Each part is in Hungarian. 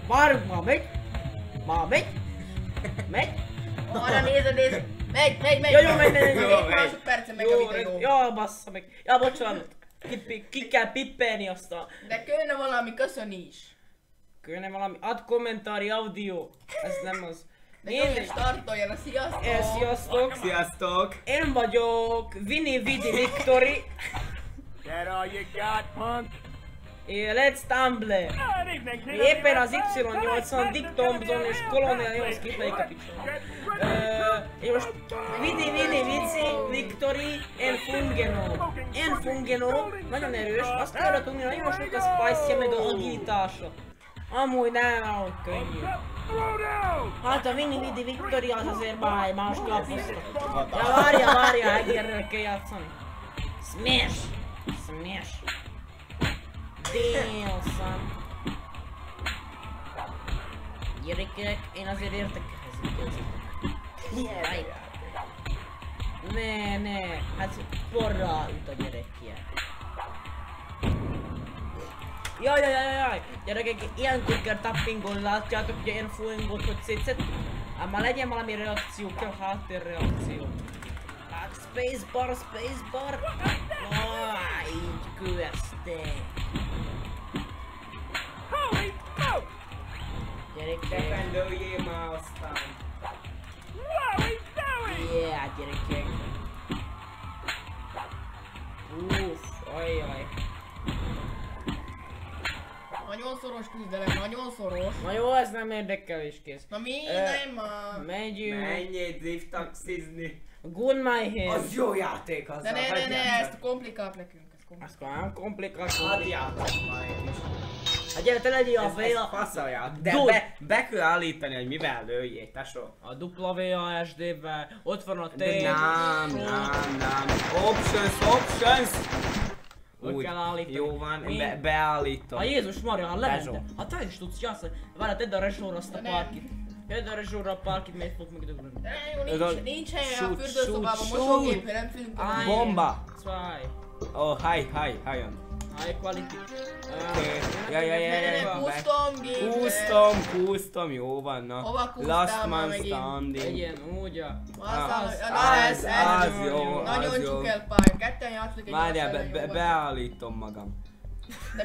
Várjuk, már megy. Már megy. Megy. Arra nézd. Megy. Jó, megy. 7 másodpercen meg a videó. Jó, bassza meg. Ja, bocsánat. Ki kell pippelni azt a... De könne valami köszöni is. Könne valami... Add kommentári audio. Ez nem az. De én startoljon a sziasztok! Sziasztok! Sziasztok! Én vagyok Vinny Vidi Victory. That all you got, punk? Let's Tumble. Éppen az Y80, Dick Thompson és Colonel Jones kifejik a picsom. És most Vidi Vici Victory En Fungeno nagyon erős, azt kell tudni, nagyon sok a spice-ja meg a agilitása. Amúgy nem könnyű. Hát a Vinny Vidi Victory az azért más káposzta. Ja várja, egérrel kell játszani. Smash! Damn, son. Gyerekek, én azért értek ehhez right. Ne, hát porra üt a gyerekje. Jaj, gyerekek, ilyenkor kell tappingon, látjátok ugye én fuingot, hogy szétszettük. Ám már legyen valami reakció, kell háttérreakció. Hát spacebar. Így köveszték. Gyerekek. Defendőjé már aztán. Yeah, gyerekek. Ajjaj. Nagyon szoros küzdelem, nagyon szoros. Na jó, ez nem érdekel és kész. Na mi? Nem már. Megyünk. Menjél drift taxizni. Good my hand. Az jó játék az. De ne, ezt komplikált nekünk. Azt nem komplikált. Adjátok már én is. Hát gyere, te legyél a Ez VA. faszalját. De be kell állítani, hogy mivel lőjél, tesó. A dupla VASD-vel, ott van a T. De nem. Options. Úgy kell állítani. Jó van, Mi? beállítom. A Jézus Maria, ha lement. Bezsó. Hát te is tudsz játszani. Várj, tedd a resóra azt a parkit. Tedd a resóra a parkit, mert fog megdögleni. De jó, nincs helye a fürdőszobában, mosógépre nem fülünk. Bomba! Zwei. Oh, hi on. High quality. Ja. Custom, jó van, na. Hova custom Last már man megint? standing. Legyen úgy a... Ez jó. nagyon csuk el pályán, ketten játszik egy Várjál, beállítom magam. De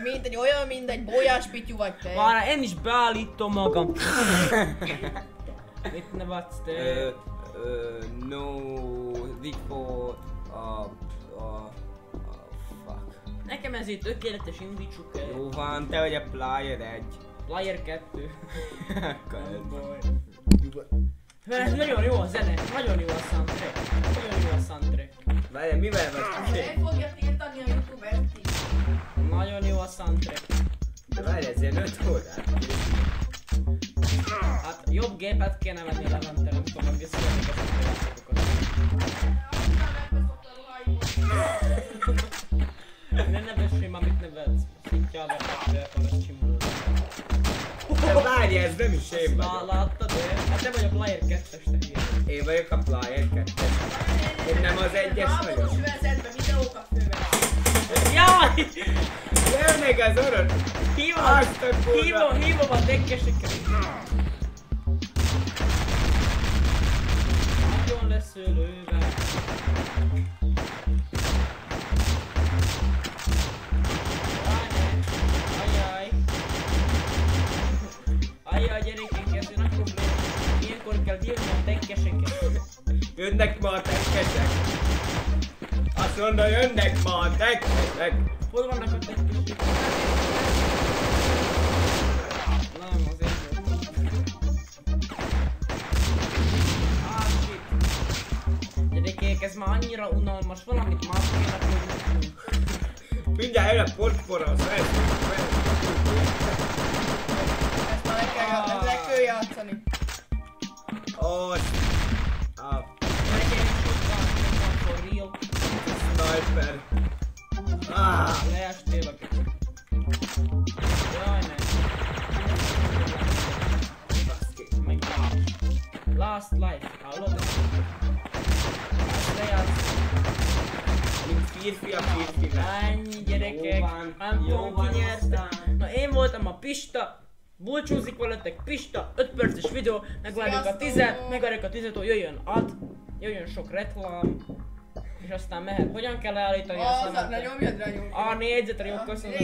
mint egy bolyás pityú vagy te. Várjál, én is beállítom magam. Mit nevetsz te? No, Rico, fuck. Nekem ezért tökéletes indítsuk el. Jó van, te vagy a player 1. Player 2. Ez Nagyon jó a zene, nagyon jó a soundtrack. Várjál, mivel vagy? Nem fogja tiltani a YouTube-et is. Nagyon jó a soundtrack. De várjál, ez ilyen 5 órát. Hát jobb gépet kéne venni a Levente, nem tudom, hogy visszajönni ezeket a játékokat. Ne nevessém, amit nevetsz. Szintjál a csimulót. De várjál, ez nem is én vagyok. Láttad én? Hát te vagy a Player 2-es, te hülye. Én vagyok a player 2-es. Én nem az 1-es vagyok. Háborús vezetbe videókat fővel. Jaj! Jönnek az orosz! Hívom a tekkeseket! Nagyon leszőlővel. Ajjaj gyerekek, ez nagy probléma. Ilyenkor kell hívni a tekkeseket. Jönnek ma a tekkesek! Azt mondta, jönnek ma a tekkesek! Hol vannak a tekkesek? Nem, azért volt. Gyerekek, ez már annyira unalmas, valamit más kéne tudni. Mindjárt jön a portpora, az ezt Ezt le kell játszani. Sniper. Leestél a kicsit. Jaj, ne. Meg Last Life, hallod? Ezt lejátsz. Mint férfi a férfivel. Ennyi gyerekek, nem tudom ki nyerte. Na én voltam a Pista. Búcsúzik veletek Pista, 5 perces videó, megvárjuk a 10-et, megvárjuk a 10-et, hogy jöjjön ad, jöjjön sok reklám, és aztán mehet. Hogyan kell leállítani? Az, ne nyomjad rá nyomjad. A4-et, jó, köszönöm.